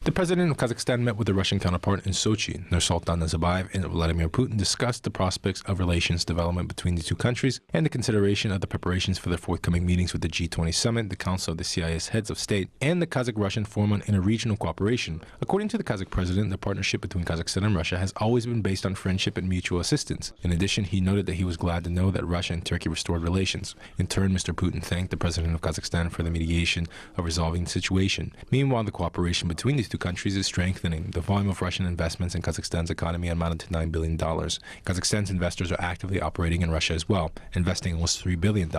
The president of Kazakhstan met with the Russian counterpart in Sochi. Nursultan Nazarbayev and Vladimir Putin discussed the prospects of relations development between the two countries and the consideration of the preparations for the forthcoming meetings with the G20 summit, the Council of the CIS heads of state, and the Kazakh-Russian Forum on Interregional Cooperation. According to the Kazakh president, the partnership between Kazakhstan and Russia has always been based on friendship and mutual assistance. In addition, he noted that he was glad to know that Russia and Turkey restored relations. In turn, Mr. Putin thanked the president of Kazakhstan for the mediation of resolving the situation. Meanwhile, the cooperation between these two countries is strengthening. The volume of Russian investments in Kazakhstan's economy amounted to $9 billion. Kazakhstan's investors are actively operating in Russia as well, investing almost $3 billion.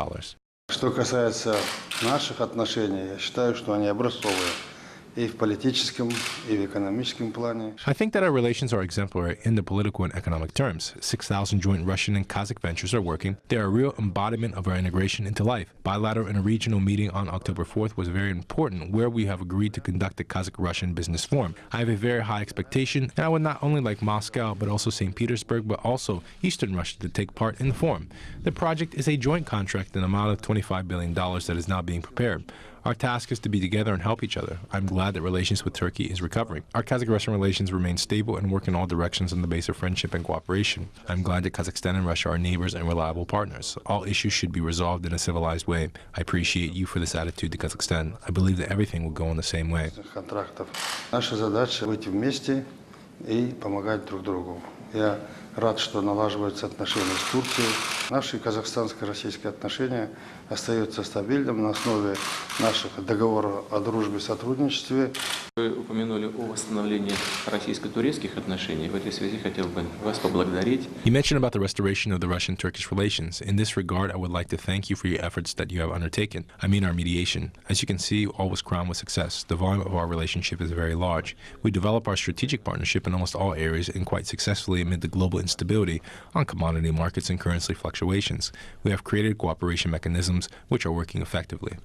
Что касается наших отношений, я считаю, что они образцовые. I think that our relations are exemplary in the political and economic terms. 6,000 joint Russian and Kazakh ventures are working. They are a real embodiment of our integration into life. Bilateral and a regional meeting on October 4th was very important, where we have agreed to conduct the Kazakh-Russian business forum. I have a very high expectation, and I would not only like Moscow, but also St. Petersburg, but also Eastern Russia to take part in the forum. The project is a joint contract in an amount of $25 billion that is now being prepared. Our task is to be together and help each other. I'm glad that relations with Turkey is recovering. Our Kazakh-Russian relations remain stable and work in all directions on the base of friendship and cooperation. I'm glad that Kazakhstan and Russia are neighbors and reliable partners. All issues should be resolved in a civilized way. I appreciate you for this attitude to Kazakhstan. I believe that everything will go in the same way. Наша задача быть вместе и помогать друг другу. Я рад, что налаживаются отношения с Турцией. Наши казахстанско-российские отношения остаются стабильным на основе наших договоров о дружбе и сотрудничестве. Вы упомянули о восстановлении российско-турецких отношений. В этой связи хотел бы вас поблагодарить. You mentioned about the restoration of the Russian-Turkish relations. In this regard, I would like to thank you for your efforts that you have undertaken. I mean our mediation. As you can see, all was crowned with success. The volume of our relationship is very large. We develop our strategic partnership in almost all areas and quite successfully amid the global instability on commodity markets and currency fluctuations. We have created cooperation mechanisms which are working effectively.